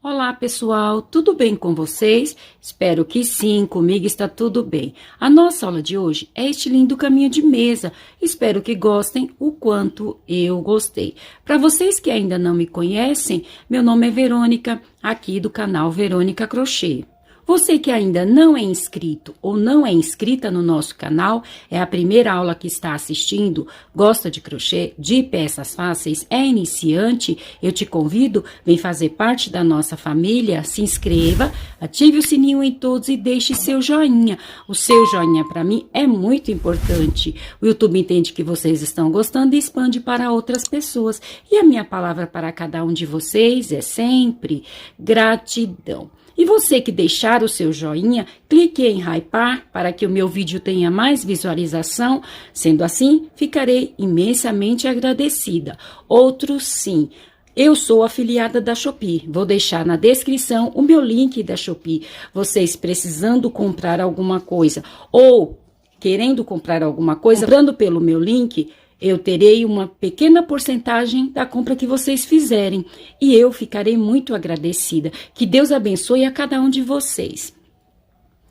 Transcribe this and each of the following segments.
Olá, pessoal, tudo bem com vocês? Espero que sim, comigo está tudo bem. A nossa aula de hoje é este lindo caminho de mesa. Espero que gostem o quanto eu gostei. Para vocês que ainda não me conhecem, meu nome é Verônica, aqui do canal Verônica Crochê. Você que ainda não é inscrito ou não é inscrita no nosso canal, é a primeira aula que está assistindo, gosta de crochê, de peças fáceis, é iniciante, eu te convido, vem fazer parte da nossa família, se inscreva, ative o sininho em todos e deixe seu joinha. O seu joinha para mim é muito importante. O YouTube entende que vocês estão gostando e expande para outras pessoas. E a minha palavra para cada um de vocês é sempre gratidão. E você que deixar o seu joinha, clique em hypar para que o meu vídeo tenha mais visualização. Sendo assim, ficarei imensamente agradecida. Outro sim. Eu sou afiliada da Shopee. Vou deixar na descrição o meu link da Shopee. Vocês precisando comprar alguma coisa ou querendo comprar alguma coisa, comprando pelo meu link, eu terei uma pequena porcentagem da compra que vocês fizerem e eu ficarei muito agradecida. Que Deus abençoe a cada um de vocês.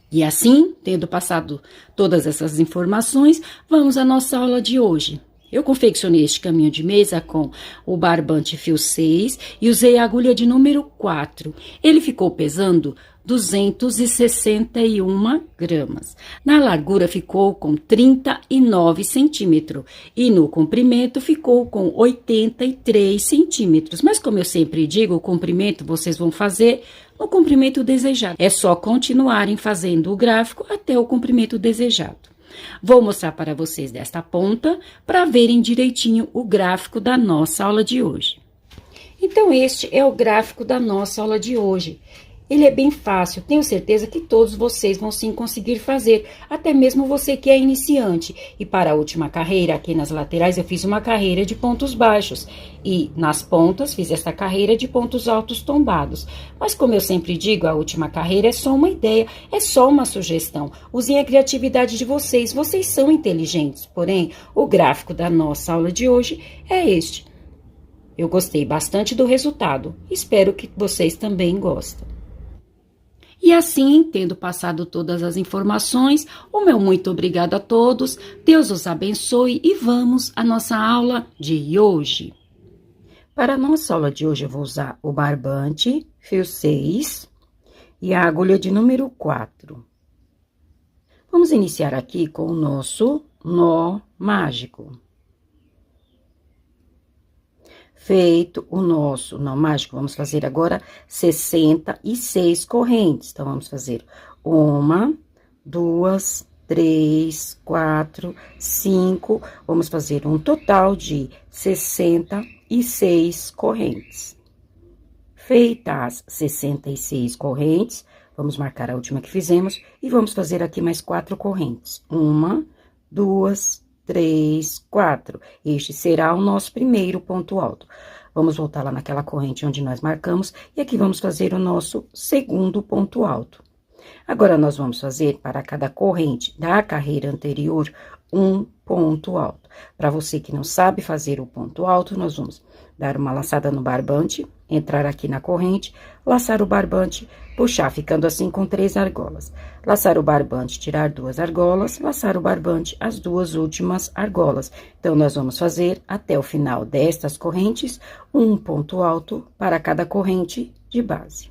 E assim, tendo passado todas essas informações, vamos à nossa aula de hoje. Eu confeccionei este caminho de mesa com o barbante fio 6 e usei a agulha de número 4. Ele ficou pesando 261 gramas. Na largura ficou com 39 centímetros e no comprimento ficou com 83 centímetros. Mas como eu sempre digo, o comprimento vocês vão fazer no comprimento desejado. É só continuarem fazendo o gráfico até o comprimento desejado. Vou mostrar para vocês desta ponta para verem direitinho o gráfico da nossa aula de hoje. Então, este é o gráfico da nossa aula de hoje. Ele é bem fácil, tenho certeza que todos vocês vão sim conseguir fazer, até mesmo você que é iniciante. E para a última carreira, aqui nas laterais, eu fiz uma carreira de pontos baixos. E nas pontas, fiz esta carreira de pontos altos tombados. Mas como eu sempre digo, a última carreira é só uma ideia, é só uma sugestão. Usem a criatividade de vocês, vocês são inteligentes. Porém, o gráfico da nossa aula de hoje é este. Eu gostei bastante do resultado, espero que vocês também gostem. E assim, tendo passado todas as informações, o meu muito obrigado a todos, Deus os abençoe e vamos à nossa aula de hoje. Para a nossa aula de hoje, eu vou usar o barbante, fio 6 e a agulha de número 4. Vamos iniciar aqui com o nosso nó mágico. Feito o nosso nó mágico, vamos fazer agora 66 correntes. Então, vamos fazer 1, 2, 3, 4, 5. Vamos fazer um total de 66 correntes. Feitas as 66 correntes, vamos marcar a última que fizemos e vamos fazer aqui mais 4 correntes. 1, 2, 3, 4. Este será o nosso primeiro ponto alto. Vamos voltar lá naquela corrente onde nós marcamos e aqui vamos fazer o nosso segundo ponto alto. Agora, nós vamos fazer para cada corrente da carreira anterior um ponto alto. Para você que não sabe fazer o ponto alto, nós vamos dar uma laçada no barbante, entrar aqui na corrente, laçar o barbante, puxar, ficando assim com 3 argolas. Laçar o barbante, tirar 2 argolas, laçar o barbante, as 2 últimas argolas. Então, nós vamos fazer, até o final destas correntes, um ponto alto para cada corrente de base.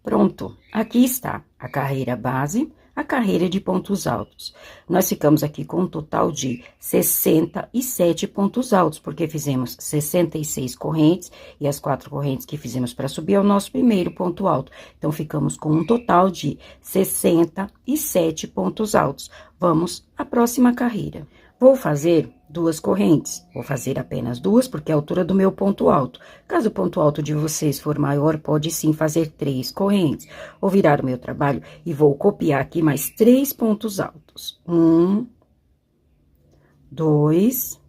Pronto, aqui está a carreira base, a carreira de pontos altos. Nós ficamos aqui com um total de 67 pontos altos, porque fizemos 66 correntes e as 4 correntes que fizemos para subir é o nosso primeiro ponto alto. Então, ficamos com um total de 67 pontos altos. Vamos à próxima carreira. Vou fazer 2 correntes. Vou fazer apenas 2, porque é a altura do meu ponto alto. Caso o ponto alto de vocês for maior, pode sim fazer 3 correntes. Vou virar o meu trabalho e vou copiar aqui mais 3 pontos altos. 1, 2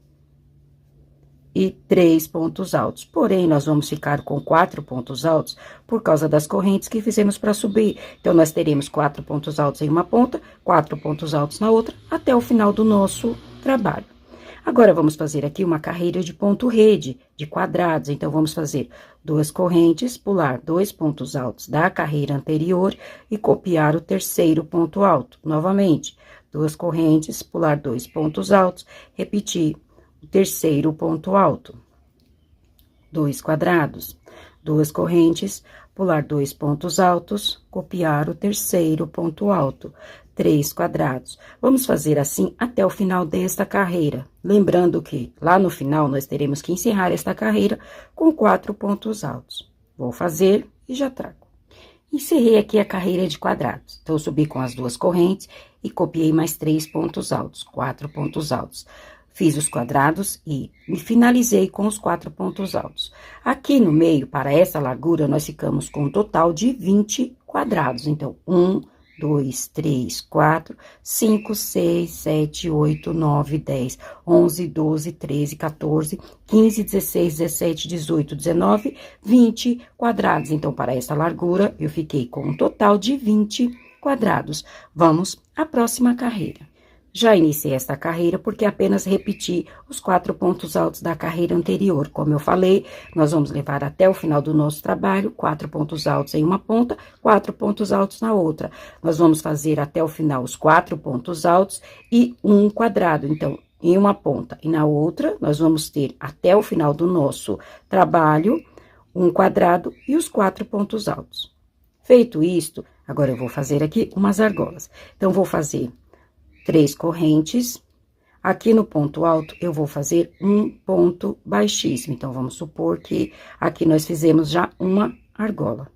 e 3 pontos altos. Porém, nós vamos ficar com 4 pontos altos por causa das correntes que fizemos para subir. Então, nós teremos 4 pontos altos em uma ponta, 4 pontos altos na outra, até o final do nosso trabalho. Agora, vamos fazer aqui uma carreira de ponto rede, de quadrados. Então, vamos fazer 2 correntes, pular 2 pontos altos da carreira anterior e copiar o terceiro ponto alto. Novamente, 2 correntes, pular 2 pontos altos, repetir o terceiro ponto alto. 2 quadrados, 2 correntes, pular 2 pontos altos, copiar o terceiro ponto alto. 3 quadrados. Vamos fazer assim até o final desta carreira. Lembrando que lá no final nós teremos que encerrar esta carreira com 4 pontos altos. Vou fazer e já trago. Encerrei aqui a carreira de quadrados. Então, eu subi com as 2 correntes e copiei mais 3 pontos altos, 4 pontos altos. Fiz os quadrados e finalizei com os 4 pontos altos. Aqui no meio, para essa largura, nós ficamos com um total de 20 quadrados. Então, 1, 2, 3, 4, 5, 6, 7, 8, 9, 10, 11, 12, 13, 14, 15, 16, 17, 18, 19, 20 quadrados. Então, para essa largura, eu fiquei com um total de 20 quadrados. Vamos à próxima carreira. Já iniciei esta carreira porque apenas repeti os 4 pontos altos da carreira anterior. Como eu falei, nós vamos levar até o final do nosso trabalho, 4 pontos altos em uma ponta, 4 pontos altos na outra. Nós vamos fazer até o final os 4 pontos altos e um quadrado. Então, em uma ponta e na outra, nós vamos ter até o final do nosso trabalho, um quadrado e os 4 pontos altos. Feito isto, agora eu vou fazer aqui umas argolas. Então, vou fazer 3 correntes, aqui no ponto alto eu vou fazer um ponto baixíssimo, então, vamos supor que aqui nós fizemos já uma argola.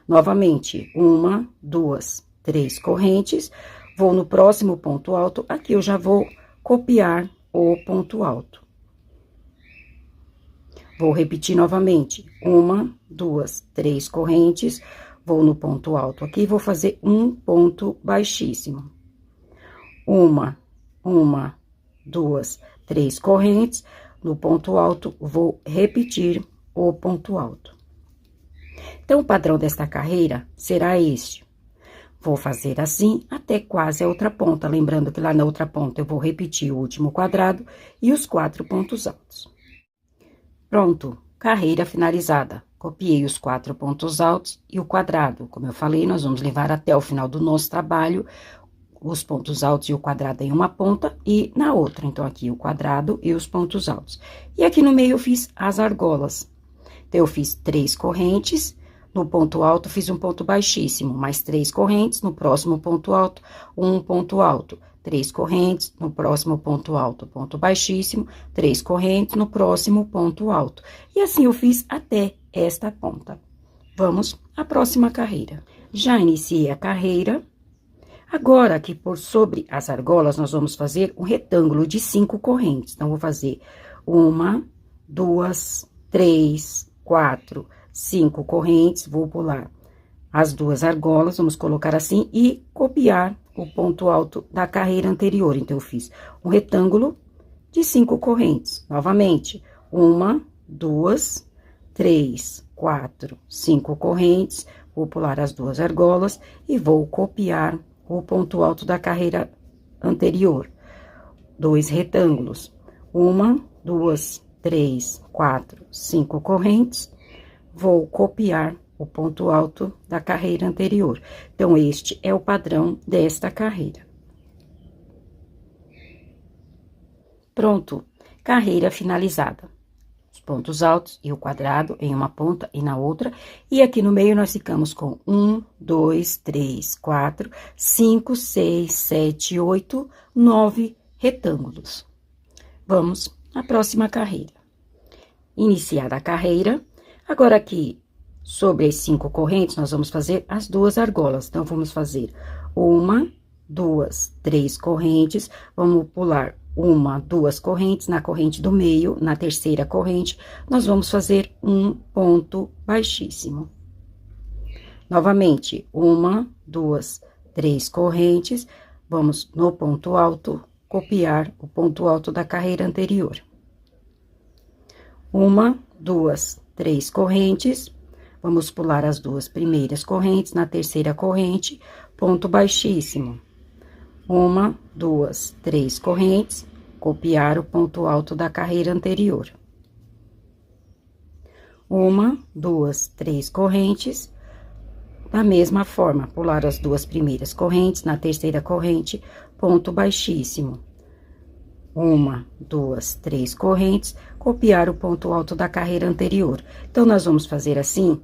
Novamente, 1, 2, 3 correntes, vou no próximo ponto alto, aqui eu já vou copiar o ponto alto. Vou repetir novamente, 1, 2, 3 correntes, vou no ponto alto aqui, vou fazer um ponto baixíssimo. 1, 2, 3 correntes, no ponto alto, vou repetir o ponto alto. Então, o padrão desta carreira será este. Vou fazer assim até quase a outra ponta, lembrando que lá na outra ponta eu vou repetir o último quadrado e os 4 pontos altos. Pronto, carreira finalizada. Copiei os 4 pontos altos e o quadrado. Como eu falei, nós vamos levar até o final do nosso trabalho os pontos altos e o quadrado em uma ponta e na outra. Então, aqui o quadrado e os pontos altos. E aqui no meio eu fiz as argolas. Então, eu fiz 3 correntes, no ponto alto fiz um ponto baixíssimo, mais 3 correntes, no próximo ponto alto, um ponto alto. 3 correntes, no próximo ponto alto, ponto baixíssimo, 3 correntes, no próximo ponto alto. E assim eu fiz até esta ponta. Vamos à próxima carreira. Já iniciei a carreira. Agora, aqui por sobre as argolas, nós vamos fazer um retângulo de 5 correntes. Então, vou fazer 1, 2, 3, 4, 5 correntes. Vou pular as 2 argolas, vamos colocar assim e copiar o ponto alto da carreira anterior. Então, eu fiz um retângulo de 5 correntes. Novamente, 1, 2, 3, 4, 5 correntes. Vou pular as 2 argolas e vou copiar o ponto alto da carreira anterior. 2 retângulos. 1, 2, 3, 4, 5 correntes. Vou copiar o ponto alto da carreira anterior. Então, este é o padrão desta carreira. Pronto, carreira finalizada. Os pontos altos e o quadrado em uma ponta e na outra. E aqui no meio nós ficamos com 1, 2, 3, 4, 5, 6, 7, 8, 9 retângulos. Vamos à próxima carreira. Iniciada a carreira, agora aqui, sobre as 5 correntes, nós vamos fazer as 2 argolas. Então, vamos fazer 1, 2, 3 correntes, vamos pular 1, 2 correntes, na corrente do meio, na terceira corrente, nós vamos fazer um ponto baixíssimo. Novamente, 1, 2, 3 correntes, vamos no ponto alto, copiar o ponto alto da carreira anterior. 1, 2, 3 correntes, vamos pular as 2 primeiras correntes, na terceira corrente, ponto baixíssimo. 1, 2, 3 correntes, copiar o ponto alto da carreira anterior. Uma, duas, três correntes. Da mesma forma, pular as duas primeiras correntes, na terceira corrente, ponto baixíssimo. Uma, duas, três correntes, copiar o ponto alto da carreira anterior. Então, nós vamos fazer assim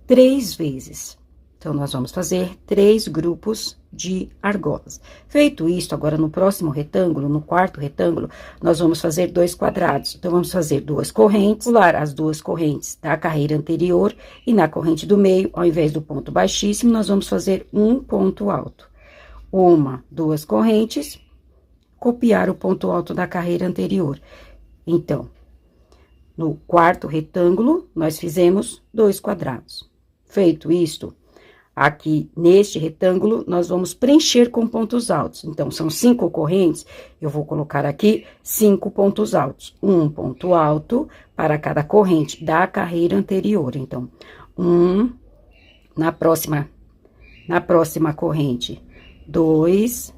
3 vezes. Então, nós vamos fazer 3 grupos de argolas. Feito isso, agora no próximo retângulo, no quarto retângulo, nós vamos fazer 2 quadrados. Então, vamos fazer 2 correntes, pular as 2 correntes da carreira anterior e na corrente do meio, ao invés do ponto baixíssimo, nós vamos fazer um ponto alto. Uma, 2 correntes, copiar o ponto alto da carreira anterior. Então, no quarto retângulo, nós fizemos 2 quadrados. Feito isto, aqui neste retângulo, nós vamos preencher com pontos altos. Então, são 5 correntes, eu vou colocar aqui 5 pontos altos. Um ponto alto para cada corrente da carreira anterior. Então, na próxima corrente, 2.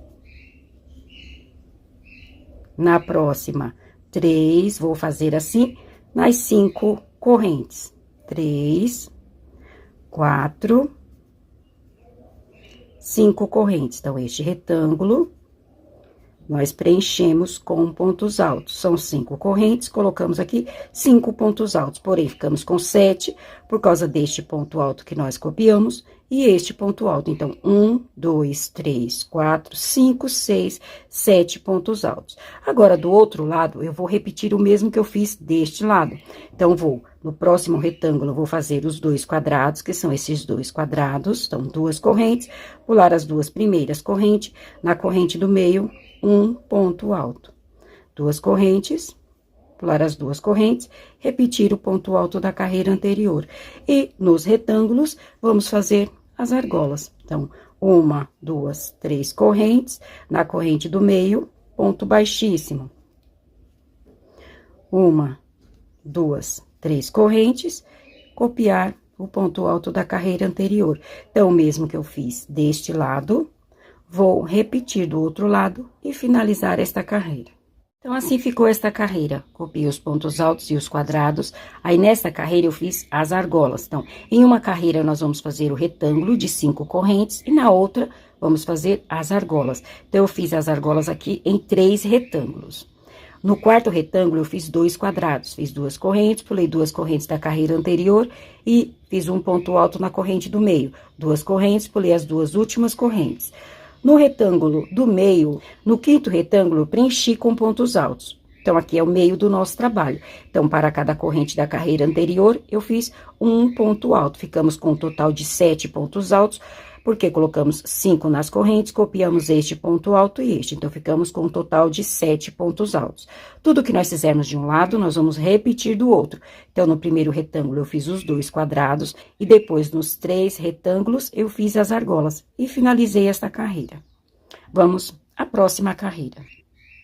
Na próxima, 3, vou fazer assim, nas 5 correntes. 3, 4, 5 correntes. Então, este retângulo, nós preenchemos com pontos altos. São 5 correntes, colocamos aqui 5 pontos altos. Porém, ficamos com 7, por causa deste ponto alto que nós copiamos, e este ponto alto. Então, 1, 2, 3, 4, 5, 6, 7 pontos altos. Agora, do outro lado, eu vou repetir o mesmo que eu fiz deste lado. Então, no próximo retângulo, eu vou fazer os 2 quadrados, que são esses 2 quadrados. Então, 2 correntes, pular as 2 primeiras correntes, na corrente do meio, um ponto alto. 2 correntes, pular as 2 correntes, repetir o ponto alto da carreira anterior. E nos retângulos, vamos fazer as argolas. Então, 1, 2, 3 correntes, na corrente do meio, ponto baixíssimo. 1, 2, 3 correntes, copiar o ponto alto da carreira anterior. Então, o mesmo que eu fiz deste lado, vou repetir do outro lado e finalizar esta carreira. Então, assim ficou esta carreira. Copiei os pontos altos e os quadrados. Aí, nessa carreira, eu fiz as argolas. Então, em uma carreira, nós vamos fazer o retângulo de 5 correntes e na outra, vamos fazer as argolas. Então, eu fiz as argolas aqui em 3 retângulos. No quarto retângulo, eu fiz 2 quadrados. Fiz 2 correntes, pulei 2 correntes da carreira anterior e fiz um ponto alto na corrente do meio. 2 correntes, pulei as 2 últimas correntes. No retângulo do meio, no quinto retângulo, eu preenchi com pontos altos. Então, aqui é o meio do nosso trabalho. Então, para cada corrente da carreira anterior, eu fiz um ponto alto. Ficamos com um total de 7 pontos altos, porque colocamos 5 nas correntes, copiamos este ponto alto e este. Então, ficamos com um total de 7 pontos altos. Tudo que nós fizermos de um lado, nós vamos repetir do outro. Então, no primeiro retângulo, eu fiz os 2 quadrados, e depois, nos 3 retângulos, eu fiz as argolas, e finalizei esta carreira. Vamos à próxima carreira.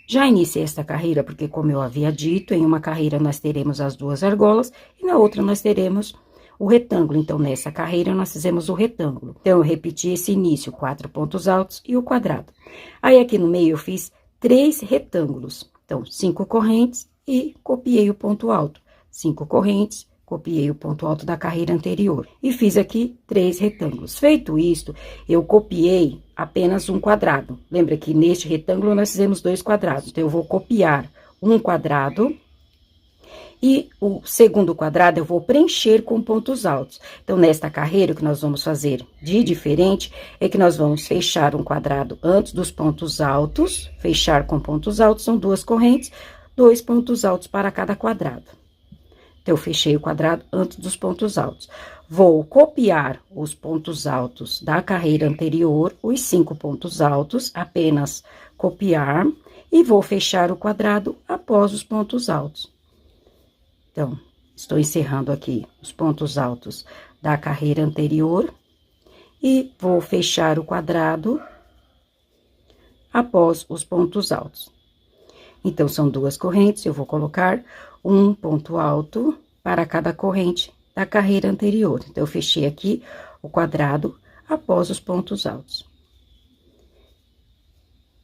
Já iniciei esta carreira, porque, como eu havia dito, em uma carreira nós teremos as 2 argolas, e na outra nós teremos o retângulo. Então, nessa carreira, nós fizemos o retângulo. Então, eu repeti esse início, 4 pontos altos e o quadrado. Aí, aqui no meio, eu fiz 3 retângulos. Então, 5 correntes e copiei o ponto alto. 5 correntes, copiei o ponto alto da carreira anterior. E fiz aqui 3 retângulos. Feito isto, eu copiei apenas um quadrado. Lembra que neste retângulo, nós fizemos 2 quadrados. Então, eu vou copiar um quadrado. E o segundo quadrado eu vou preencher com pontos altos. Então, nesta carreira, o que nós vamos fazer de diferente é que nós vamos fechar um quadrado antes dos pontos altos. Fechar com pontos altos, são 2 correntes, 2 pontos altos para cada quadrado. Então, eu fechei o quadrado antes dos pontos altos. Vou copiar os pontos altos da carreira anterior, os 5 pontos altos, apenas copiar, e vou fechar o quadrado após os pontos altos. Então, estou encerrando aqui os pontos altos da carreira anterior e vou fechar o quadrado após os pontos altos. Então, são 2 correntes, eu vou colocar um ponto alto para cada corrente da carreira anterior. Então, eu fechei aqui o quadrado após os pontos altos.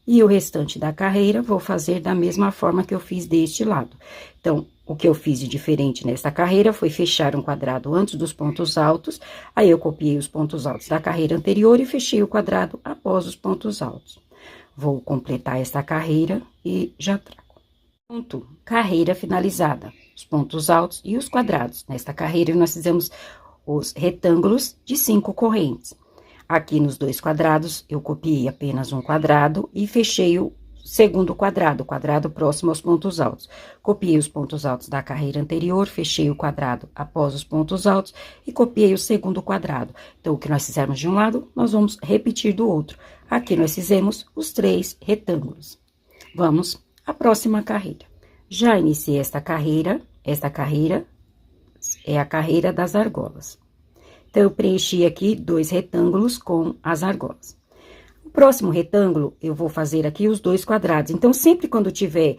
E o restante da carreira, vou fazer da mesma forma que eu fiz deste lado. Então, o que eu fiz de diferente nesta carreira foi fechar um quadrado antes dos pontos altos, aí eu copiei os pontos altos da carreira anterior e fechei o quadrado após os pontos altos. Vou completar esta carreira e já trago. Ponto, carreira finalizada, os pontos altos e os quadrados. Nesta carreira, nós fizemos os retângulos de 5 correntes. Aqui nos 2 quadrados, eu copiei apenas um quadrado e fechei o segundo quadrado, o quadrado próximo aos pontos altos. Copiei os pontos altos da carreira anterior, fechei o quadrado após os pontos altos e copiei o segundo quadrado. Então, o que nós fizemos de um lado, nós vamos repetir do outro. Aqui nós fizemos os 3 retângulos. Vamos à próxima carreira. Já iniciei esta carreira é a carreira das argolas. Então, eu preenchi aqui 2 retângulos com as argolas. O próximo retângulo, eu vou fazer aqui os 2 quadrados. Então, sempre quando tiver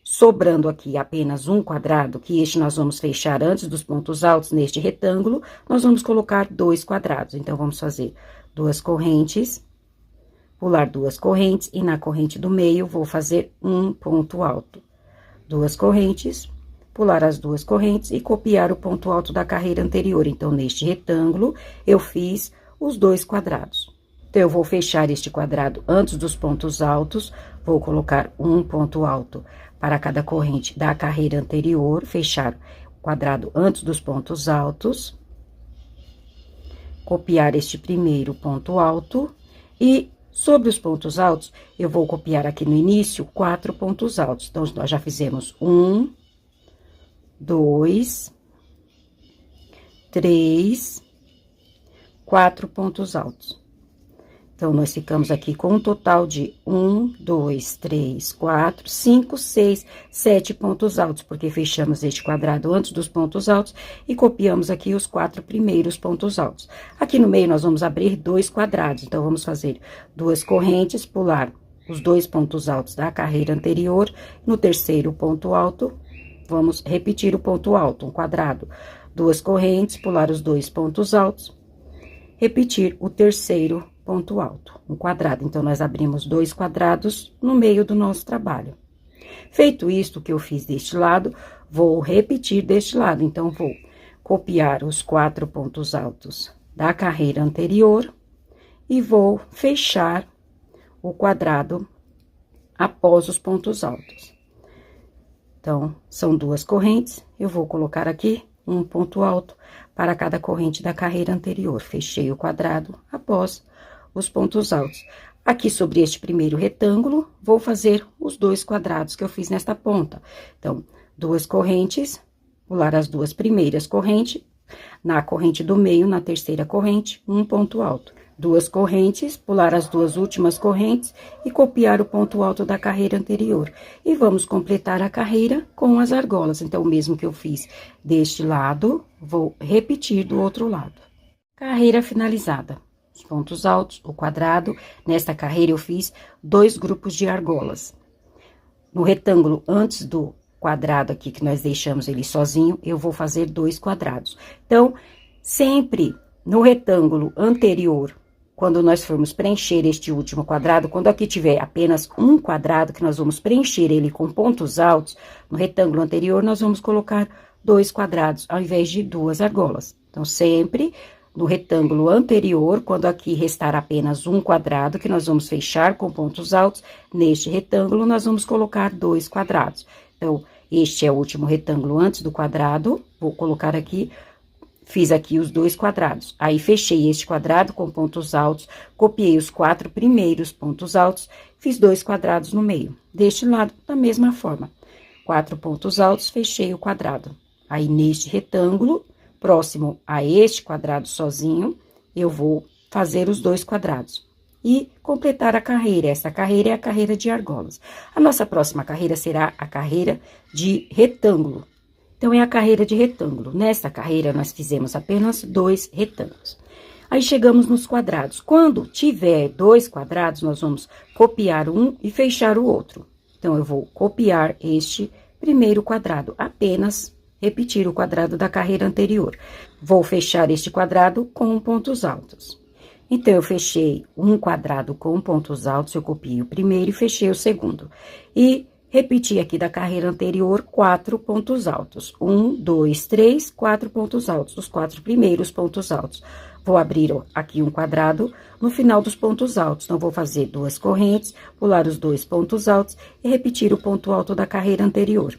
sobrando aqui apenas um quadrado, que este nós vamos fechar antes dos pontos altos neste retângulo, nós vamos colocar 2 quadrados. Então, vamos fazer 2 correntes, pular 2 correntes, e na corrente do meio, vou fazer um ponto alto. 2 correntes, pular as 2 correntes e copiar o ponto alto da carreira anterior. Então, neste retângulo, eu fiz os 2 quadrados. Então, eu vou fechar este quadrado antes dos pontos altos, vou colocar um ponto alto para cada corrente da carreira anterior, fechar o quadrado antes dos pontos altos, copiar este primeiro ponto alto e sobre os pontos altos, eu vou copiar aqui no início 4 pontos altos. Então, nós já fizemos 1, 2, 3, 4 pontos altos. Então, nós ficamos aqui com um total de 1, 2, 3, 4, 5, 6, 7 pontos altos, porque fechamos este quadrado antes dos pontos altos e copiamos aqui os 4 primeiros pontos altos. Aqui no meio, nós vamos abrir 2 quadrados, então, vamos fazer 2 correntes, pular os 2 pontos altos da carreira anterior, no terceiro ponto alto, vamos repetir o ponto alto, um quadrado, 2 correntes, pular os 2 pontos altos, repetir o terceiro ponto alto, um quadrado. Então, nós abrimos 2 quadrados no meio do nosso trabalho. Feito isto que eu fiz deste lado, vou repetir deste lado. Então, vou copiar os 4 pontos altos da carreira anterior e vou fechar o quadrado após os pontos altos. Então, são 2 correntes, eu vou colocar aqui um ponto alto para cada corrente da carreira anterior. Fechei o quadrado após os pontos altos. Aqui, sobre este primeiro retângulo, vou fazer os 2 quadrados que eu fiz nesta ponta. Então, 2 correntes, pular as 2 primeiras correntes, na corrente do meio, na terceira corrente, um ponto alto. 2 correntes, pular as 2 últimas correntes e copiar o ponto alto da carreira anterior. E vamos completar a carreira com as argolas. Então, o mesmo que eu fiz deste lado, vou repetir do outro lado. Carreira finalizada. Os pontos altos, o quadrado. Nesta carreira, eu fiz 2 grupos de argolas. No retângulo, antes do quadrado aqui, que nós deixamos ele sozinho, eu vou fazer 2 quadrados. Então, sempre no retângulo anterior, quando nós formos preencher este último quadrado, quando aqui tiver apenas um quadrado, que nós vamos preencher ele com pontos altos, no retângulo anterior, nós vamos colocar 2 quadrados, ao invés de 2 argolas. Então, sempre no retângulo anterior, quando aqui restar apenas um quadrado, que nós vamos fechar com pontos altos, neste retângulo, nós vamos colocar 2 quadrados. Então, este é o último retângulo antes do quadrado, vou colocar aqui, fiz aqui os 2 quadrados. Aí, fechei este quadrado com pontos altos, copiei os 4 primeiros pontos altos, fiz 2 quadrados no meio. Deste lado, da mesma forma. 4 pontos altos, fechei o quadrado. Aí, neste retângulo, próximo a este quadrado sozinho, eu vou fazer os 2 quadrados. E completar a carreira. Essa carreira é a carreira de argolas. A nossa próxima carreira será a carreira de retângulo. Então, é a carreira de retângulo. Nesta carreira, nós fizemos apenas 2 retângulos. Aí, chegamos nos quadrados. Quando tiver 2 quadrados, nós vamos copiar um e fechar o outro. Então, eu vou copiar este primeiro quadrado, apenas repetir o quadrado da carreira anterior. Vou fechar este quadrado com pontos altos. Então, eu fechei um quadrado com pontos altos, eu copiei o primeiro e fechei o segundo. E repeti aqui da carreira anterior 4 pontos altos. 1, 2, 3, 4 pontos altos, os 4 primeiros pontos altos. Vou abrir aqui um quadrado no final dos pontos altos. Então, vou fazer 2 correntes, pular os 2 pontos altos e repetir o ponto alto da carreira anterior.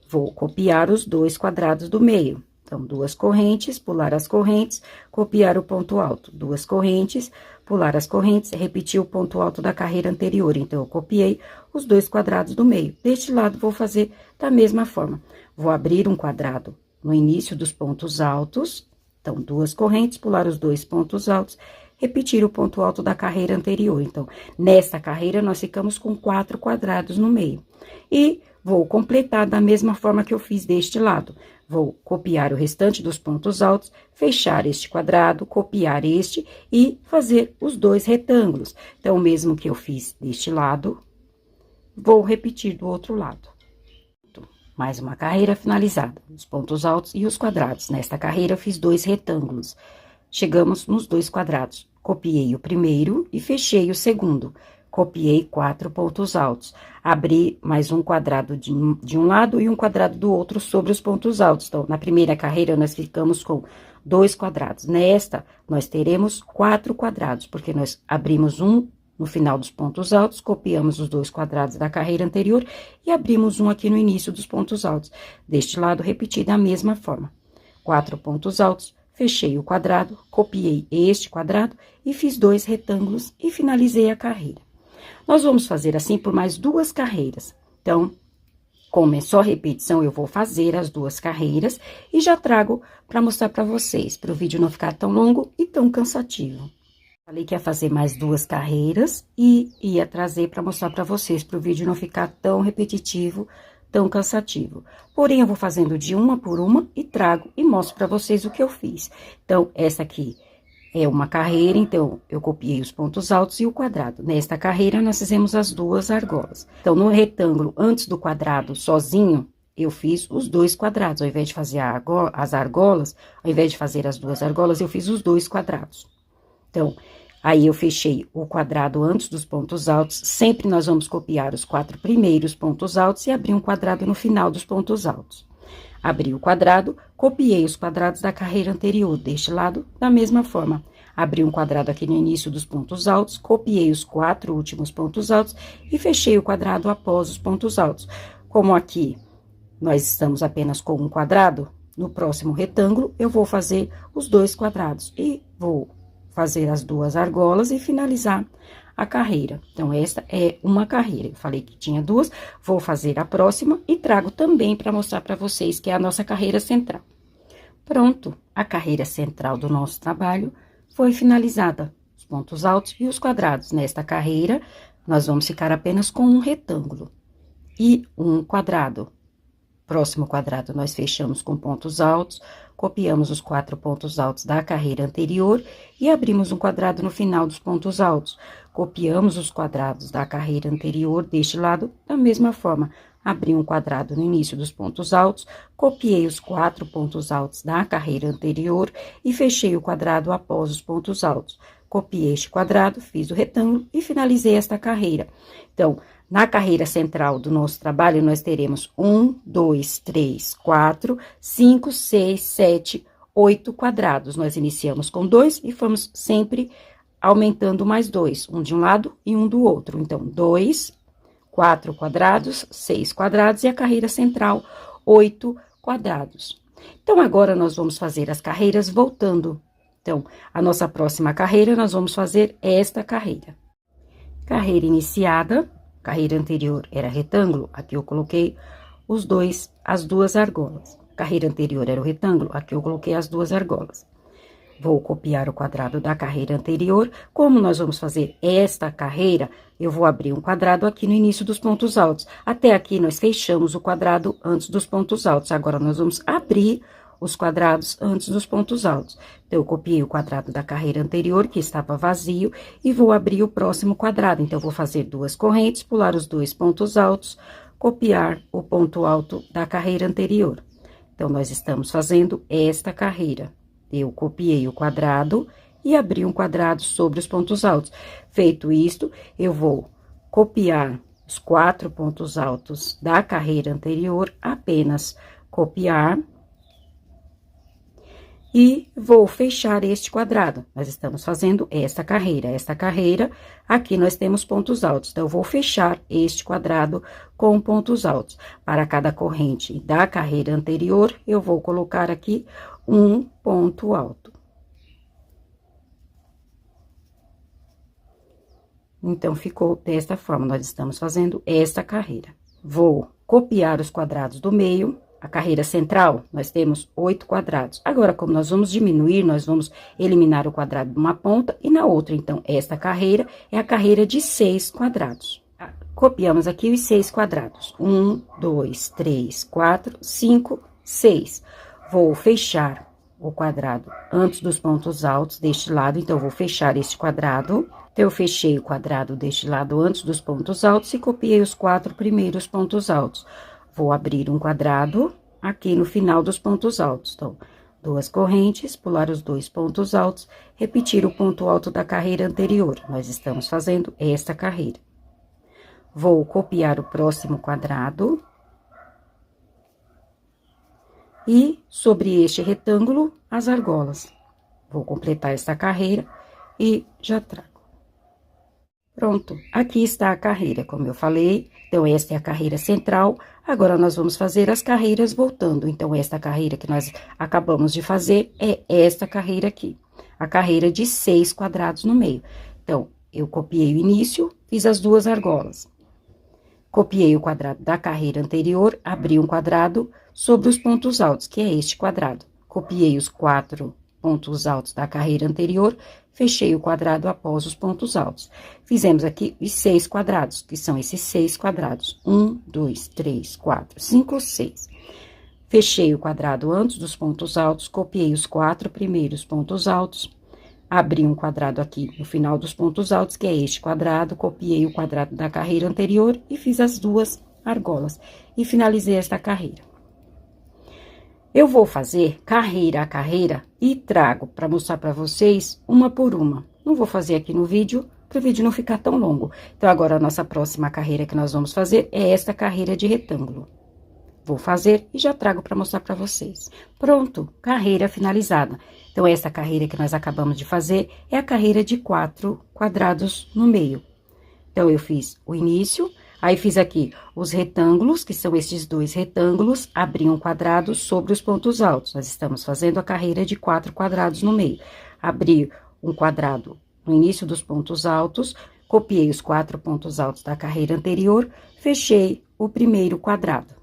Vou copiar os 2 quadrados do meio. Então, 2 correntes, pular as correntes, copiar o ponto alto. 2 correntes, pular as correntes, repetir o ponto alto da carreira anterior. Então, eu copiei os 2 quadrados do meio. Deste lado, vou fazer da mesma forma. Vou abrir um quadrado no início dos pontos altos. Então, 2 correntes, pular os 2 pontos altos, repetir o ponto alto da carreira anterior. Então, nesta carreira, nós ficamos com 4 quadrados no meio. E vou completar da mesma forma que eu fiz deste lado. Vou copiar o restante dos pontos altos, fechar este quadrado, copiar este e fazer os 2 retângulos. Então, o mesmo que eu fiz deste lado, vou repetir do outro lado. Mais uma carreira finalizada, os pontos altos e os quadrados. Nesta carreira, eu fiz 2 retângulos. Chegamos nos 2 quadrados. Copiei o primeiro e fechei o segundo. Copiei 4 pontos altos. Abri mais um quadrado de um lado e um quadrado do outro sobre os pontos altos. Então, na primeira carreira, nós ficamos com 2 quadrados. Nesta, nós teremos 4 quadrados, porque nós abrimos um no final dos pontos altos, copiamos os 2 quadrados da carreira anterior e abrimos um aqui no início dos pontos altos. Deste lado, repeti da mesma forma. 4 pontos altos, fechei o quadrado, copiei este quadrado e fiz 2 retângulos e finalizei a carreira. Nós vamos fazer assim por mais 2 carreiras. Então, como é só repetição, eu vou fazer as 2 carreiras e já trago para mostrar para vocês, para o vídeo não ficar tão longo e tão cansativo. Falei que ia fazer mais 2 carreiras e ia trazer para mostrar para vocês, para o vídeo não ficar tão repetitivo, tão cansativo. Porém, eu vou fazendo de uma por uma e trago e mostro para vocês o que eu fiz. Então, essa aqui é uma carreira, então, eu copiei os pontos altos e o quadrado. Nesta carreira, nós fizemos as 2 argolas. Então, no retângulo, antes do quadrado sozinho, eu fiz os 2 quadrados. Ao invés de fazer as argolas, ao invés de fazer as 2 argolas, eu fiz os 2 quadrados. Então, aí eu fechei o quadrado antes dos pontos altos. Sempre nós vamos copiar os 4 primeiros pontos altos e abrir um quadrado no final dos pontos altos. Abri o quadrado, copiei os quadrados da carreira anterior, deste lado, da mesma forma. Abri um quadrado aqui no início dos pontos altos, copiei os 4 últimos pontos altos e fechei o quadrado após os pontos altos. Como aqui nós estamos apenas com um quadrado, no próximo retângulo eu vou fazer os 2 quadrados e vou fazer as 2 argolas e finalizar a carreira. Então, esta é uma carreira. Eu falei que tinha 2, vou fazer a próxima e trago também para mostrar para vocês que é a nossa carreira central. Pronto, a carreira central do nosso trabalho foi finalizada. Os pontos altos e os quadrados. Nesta carreira, nós vamos ficar apenas com um retângulo e um quadrado. Próximo quadrado, nós fechamos com pontos altos, copiamos os 4 pontos altos da carreira anterior e abrimos um quadrado no final dos pontos altos. Copiamos os quadrados da carreira anterior deste lado, da mesma forma. Abri um quadrado no início dos pontos altos, copiei os 4 pontos altos da carreira anterior e fechei o quadrado após os pontos altos. Copiei este quadrado, fiz o retângulo e finalizei esta carreira. Então, na carreira central do nosso trabalho, nós teremos 1, 2, 3, 4, 5, 6, 7, 8 quadrados. Nós iniciamos com 2 e fomos sempre aumentando mais 2, um de um lado e um do outro. Então, 2, 4 quadrados, 6 quadrados e a carreira central, 8 quadrados. Então, agora nós vamos fazer as carreiras voltando. Então, a nossa próxima carreira, nós vamos fazer esta carreira. Carreira iniciada. Carreira anterior era retângulo, aqui eu coloquei as 2 argolas. Carreira anterior era o retângulo, aqui eu coloquei as 2 argolas. Vou copiar o quadrado da carreira anterior. Como nós vamos fazer esta carreira, eu vou abrir um quadrado aqui no início dos pontos altos. Até aqui, nós fechamos o quadrado antes dos pontos altos. Agora, nós vamos abrir os quadrados antes dos pontos altos. Então, eu copiei o quadrado da carreira anterior, que estava vazio, e vou abrir o próximo quadrado. Então, eu vou fazer 2 correntes, pular os 2 pontos altos, copiar o ponto alto da carreira anterior. Então, nós estamos fazendo esta carreira. Eu copiei o quadrado e abrir um quadrado sobre os pontos altos. Feito isto, eu vou copiar os 4 pontos altos da carreira anterior, apenas copiar. E vou fechar este quadrado. Nós estamos fazendo esta carreira. Esta carreira, aqui nós temos pontos altos. Então, eu vou fechar este quadrado com pontos altos. Para cada corrente da carreira anterior, eu vou colocar aqui um ponto alto. Então, ficou desta forma. Nós estamos fazendo esta carreira. Vou copiar os quadrados do meio. A carreira central, nós temos 8 quadrados. Agora, como nós vamos diminuir, nós vamos eliminar o quadrado de uma ponta e na outra. Então, esta carreira é a carreira de 6 quadrados. Copiamos aqui os 6 quadrados. 1, 2, 3, 4, 5, 6. Vou fechar o quadrado antes dos pontos altos deste lado. Então, vou fechar este quadrado. Então, eu fechei o quadrado deste lado antes dos pontos altos e copiei os 4 primeiros pontos altos. Vou abrir um quadrado aqui no final dos pontos altos. Então, 2 correntes, pular os 2 pontos altos, repetir o ponto alto da carreira anterior. Nós estamos fazendo esta carreira. Vou copiar o próximo quadrado. E, sobre este retângulo, as argolas. Vou completar esta carreira e já trago. Pronto, aqui está a carreira, como eu falei. Então, esta é a carreira central. Agora, nós vamos fazer as carreiras voltando. Então, esta carreira que nós acabamos de fazer é esta carreira aqui. A carreira de 6 quadrados no meio. Então, eu copiei o início, fiz as 2 argolas. Copiei o quadrado da carreira anterior, abri um quadrado sobre os pontos altos, que é este quadrado. Copiei os 4 pontos altos da carreira anterior, fechei o quadrado após os pontos altos. Fizemos aqui os 6 quadrados, que são esses 6 quadrados. 1, 2, 3, 4, 5, 6. Fechei o quadrado antes dos pontos altos, copiei os 4 primeiros pontos altos, abri um quadrado aqui no final dos pontos altos, que é este quadrado, copiei o quadrado da carreira anterior e fiz as 2 argolas. E finalizei esta carreira. Eu vou fazer carreira a carreira e trago para mostrar para vocês uma por uma. Não vou fazer aqui no vídeo, para o vídeo não ficar tão longo. Então, agora, a nossa próxima carreira que nós vamos fazer é esta carreira de retângulo. Vou fazer e já trago para mostrar para vocês. Pronto, carreira finalizada. Então, essa carreira que nós acabamos de fazer é a carreira de 4 quadrados no meio. Então, eu fiz o início... Aí, fiz aqui os retângulos, que são estes 2 retângulos, abri um quadrado sobre os pontos altos. Nós estamos fazendo a carreira de 4 quadrados no meio. Abri um quadrado no início dos pontos altos, copiei os 4 pontos altos da carreira anterior, fechei o primeiro quadrado.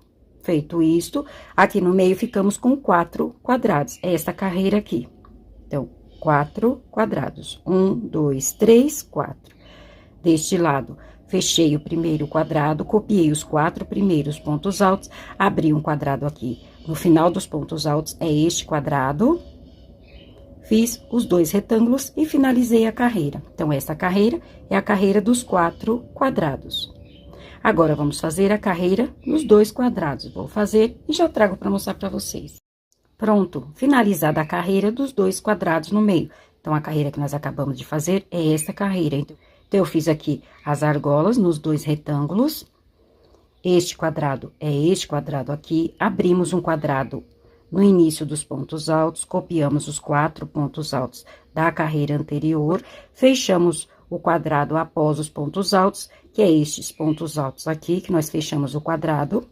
Feito isto, aqui no meio ficamos com 4 quadrados. É esta carreira aqui. Então, 4 quadrados. 1, 2, 3, 4. Deste lado... Fechei o primeiro quadrado, copiei os 4 primeiros pontos altos, abri um quadrado aqui. No final dos pontos altos é este quadrado. Fiz os 2 retângulos e finalizei a carreira. Então, essa carreira é a carreira dos 4 quadrados. Agora, vamos fazer a carreira nos 2 quadrados. Vou fazer e já trago para mostrar para vocês. Pronto, finalizada a carreira dos 2 quadrados no meio. Então, a carreira que nós acabamos de fazer é esta carreira. Então, eu fiz aqui as argolas nos 2 retângulos. Este quadrado é este quadrado aqui. Abrimos um quadrado no início dos pontos altos, copiamos os 4 pontos altos da carreira anterior, fechamos o quadrado após os pontos altos, que é estes pontos altos aqui, que nós fechamos o quadrado,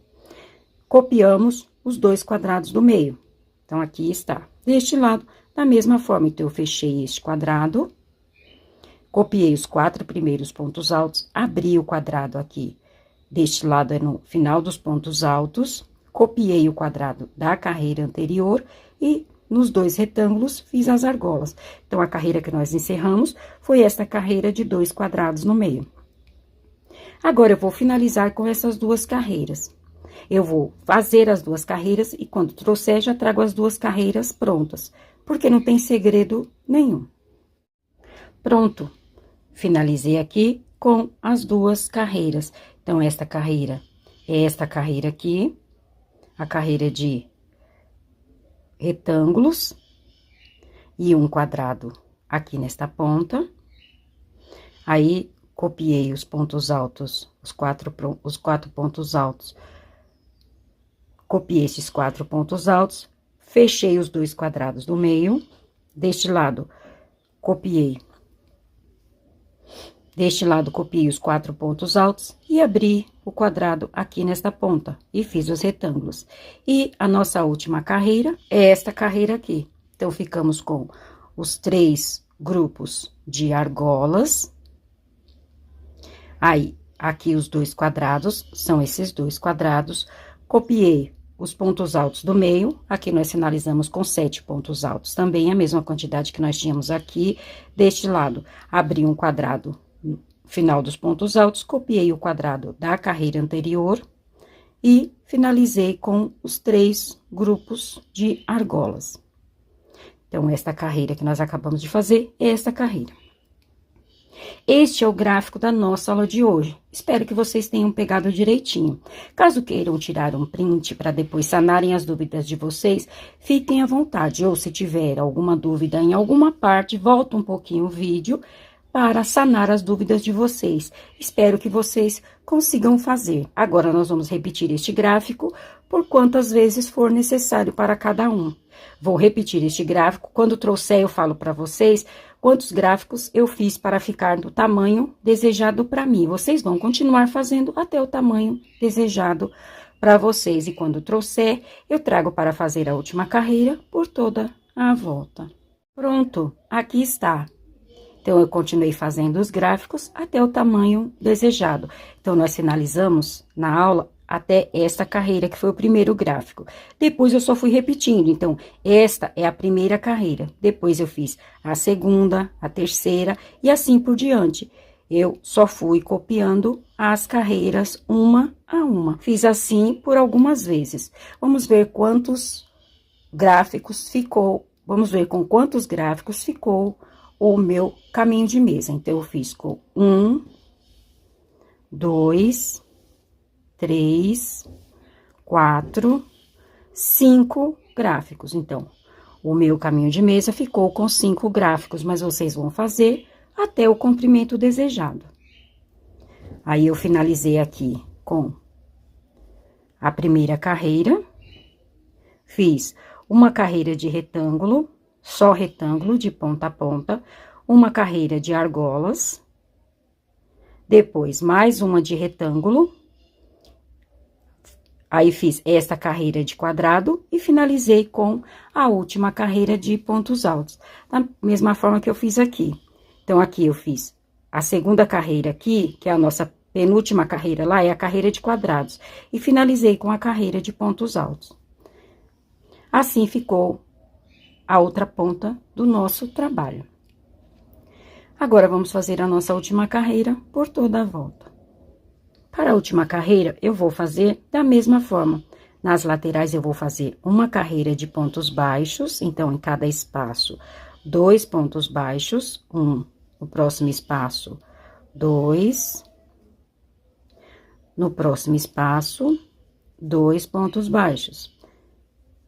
copiamos os 2 quadrados do meio. Então, aqui está. Deste lado, da mesma forma, então, eu fechei este quadrado, copiei os 4 primeiros pontos altos, abri o quadrado aqui, deste lado é no final dos pontos altos, copiei o quadrado da carreira anterior e nos 2 retângulos fiz as argolas. Então, a carreira que nós encerramos foi esta carreira de 2 quadrados no meio. Agora, eu vou finalizar com essas 2 carreiras. Eu vou fazer as 2 carreiras e quando trouxer, já trago as 2 carreiras prontas, porque não tem segredo nenhum. Pronto. Finalizei aqui com as 2 carreiras. Então, esta carreira é esta carreira aqui, a carreira de retângulos e um quadrado aqui nesta ponta. Aí, copiei os pontos altos, os quatro pontos altos. Copiei esses 4 pontos altos, fechei os 2 quadrados do meio. Deste lado, copiei. Deste lado, copiei os 4 pontos altos e abri o quadrado aqui nesta ponta e fiz os retângulos. E a nossa última carreira é esta carreira aqui. Então, ficamos com os 3 grupos de argolas. Aí, aqui os 2 quadrados, são esses 2 quadrados. Copiei os pontos altos do meio, aqui nós finalizamos com 7 pontos altos, também a mesma quantidade que nós tínhamos aqui. Deste lado, abri um quadrado no final dos pontos altos, copiei o quadrado da carreira anterior e finalizei com os 3 grupos de argolas. Então, esta carreira que nós acabamos de fazer é esta carreira. Este é o gráfico da nossa aula de hoje. Espero que vocês tenham pegado direitinho. Caso queiram tirar um print para depois sanarem as dúvidas de vocês, fiquem à vontade. Ou se tiver alguma dúvida em alguma parte, volta um pouquinho o vídeo para sanar as dúvidas de vocês. Espero que vocês consigam fazer. Agora, nós vamos repetir este gráfico por quantas vezes for necessário para cada um. Vou repetir este gráfico. Quando trouxer, eu falo para vocês quantos gráficos eu fiz para ficar no tamanho desejado para mim. Vocês vão continuar fazendo até o tamanho desejado para vocês. E quando trouxer, eu trago para fazer a última carreira por toda a volta. Pronto, aqui está. Então, eu continuei fazendo os gráficos até o tamanho desejado. Então, nós finalizamos na aula até esta carreira, que foi o primeiro gráfico. Depois, eu só fui repetindo. Então, esta é a primeira carreira. Depois, eu fiz a segunda, a terceira e assim por diante. Eu só fui copiando as carreiras uma a uma. Fiz assim por algumas vezes. Vamos ver quantos gráficos ficou. Vamos ver com quantos gráficos ficou o meu caminho de mesa. Então, eu fiz com 1, 2, 3, 4, 5 gráficos. Então, o meu caminho de mesa ficou com 5 gráficos, mas vocês vão fazer até o comprimento desejado. Aí, eu finalizei aqui com a primeira carreira, fiz uma carreira de retângulo, só retângulo de ponta a ponta, uma carreira de argolas, depois mais uma de retângulo, aí fiz esta carreira de quadrado e finalizei com a última carreira de pontos altos, da mesma forma que eu fiz aqui. Então, aqui eu fiz a segunda carreira aqui, que é a nossa penúltima carreira lá, é a carreira de quadrados, e finalizei com a carreira de pontos altos. Assim ficou a outra ponta do nosso trabalho. Agora, vamos fazer a nossa última carreira por toda a volta. Para a última carreira, eu vou fazer da mesma forma. Nas laterais, eu vou fazer uma carreira de pontos baixos, então, em cada espaço, 2 pontos baixos, 1, no próximo espaço, 2, no próximo espaço, 2 pontos baixos.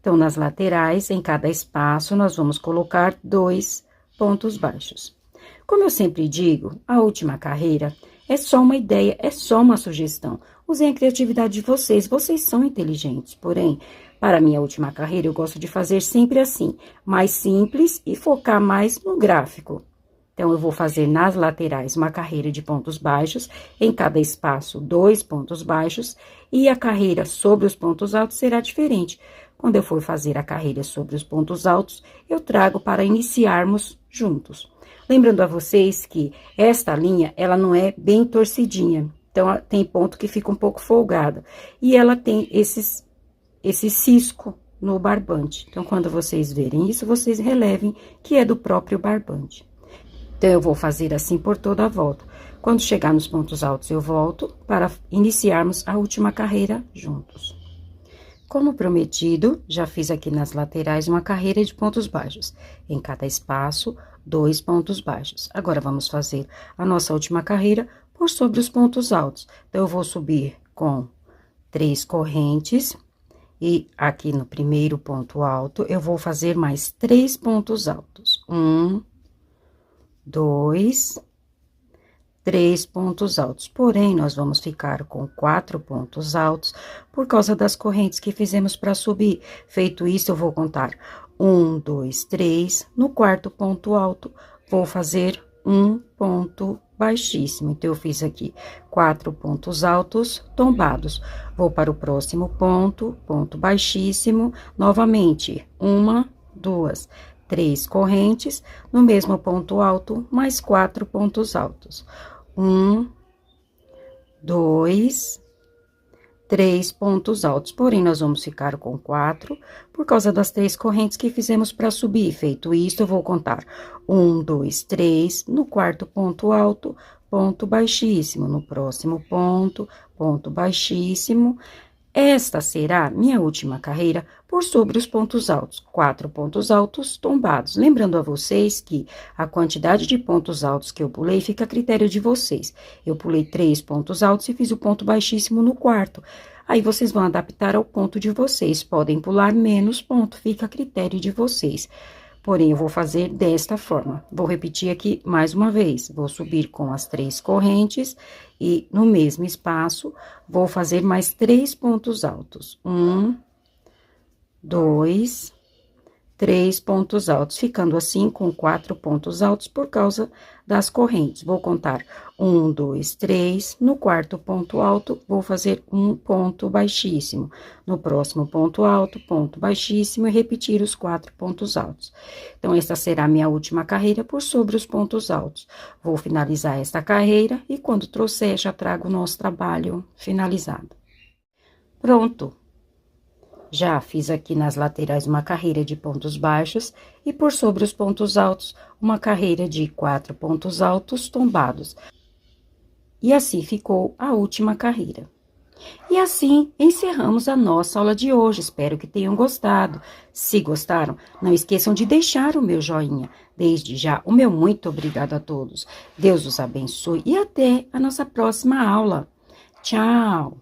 Então, nas laterais, em cada espaço, nós vamos colocar 2 pontos baixos. Como eu sempre digo, a última carreira é só uma ideia, é só uma sugestão. Usem a criatividade de vocês, vocês são inteligentes. Porém, para a minha última carreira, eu gosto de fazer sempre assim, mais simples e focar mais no gráfico. Então, eu vou fazer nas laterais uma carreira de pontos baixos, em cada espaço 2 pontos baixos, e a carreira sobre os pontos altos será diferente. Quando eu for fazer a carreira sobre os pontos altos, eu trago para iniciarmos juntos. Lembrando a vocês que esta linha, ela não é bem torcidinha. Então, tem ponto que fica um pouco folgada. E ela tem esse cisco no barbante. Então, quando vocês verem isso, vocês relevem que é do próprio barbante. Então, eu vou fazer assim por toda a volta. Quando chegar nos pontos altos, eu volto para iniciarmos a última carreira juntos. Como prometido, já fiz aqui nas laterais uma carreira de pontos baixos. Em cada espaço, 2 pontos baixos. Agora, vamos fazer a nossa última carreira por sobre os pontos altos. Então, eu vou subir com 3 correntes. E aqui no primeiro ponto alto, eu vou fazer mais 3 pontos altos. 1, 2, 3 pontos altos. Porém, nós vamos ficar com 4 pontos altos por causa das correntes que fizemos para subir. Feito isso, eu vou contar 1, 2, 3. No quarto ponto alto, vou fazer um ponto baixíssimo. Então, eu fiz aqui 4 pontos altos tombados. Vou para o próximo ponto, ponto baixíssimo. Novamente, 1, 2, 3 correntes. No mesmo ponto alto, mais 4 pontos altos. 1, 2, 3 pontos altos. Porém, nós vamos ficar com 4 por causa das 3 correntes que fizemos para subir. Feito isso, eu vou contar 1, 2, 3. No quarto ponto alto, ponto baixíssimo. No próximo ponto, ponto baixíssimo. Esta será minha última carreira por sobre os pontos altos, 4 pontos altos tombados. Lembrando a vocês que a quantidade de pontos altos que eu pulei fica a critério de vocês. Eu pulei 3 pontos altos e fiz o ponto baixíssimo no quarto. Aí, vocês vão adaptar ao ponto de vocês. Podem pular menos ponto, fica a critério de vocês. Porém, eu vou fazer desta forma. Vou repetir aqui mais uma vez. Vou subir com as 3 correntes e no mesmo espaço, vou fazer mais 3 pontos altos. 1, 2, 3 pontos altos, ficando assim com 4 pontos altos por causa das correntes. Vou contar 1, 2, 3. No quarto ponto alto, vou fazer um ponto baixíssimo. No próximo ponto alto, ponto baixíssimo e repetir os 4 pontos altos. Então, esta será a minha última carreira por sobre os pontos altos. Vou finalizar esta carreira e quando trouxer, já trago o nosso trabalho finalizado. Pronto! Já fiz aqui nas laterais uma carreira de pontos baixos e por sobre os pontos altos, uma carreira de 4 pontos altos tombados. E assim ficou a última carreira. E assim encerramos a nossa aula de hoje. Espero que tenham gostado. Se gostaram, não esqueçam de deixar o meu joinha. Desde já, o meu muito obrigado a todos. Deus os abençoe e até a nossa próxima aula. Tchau!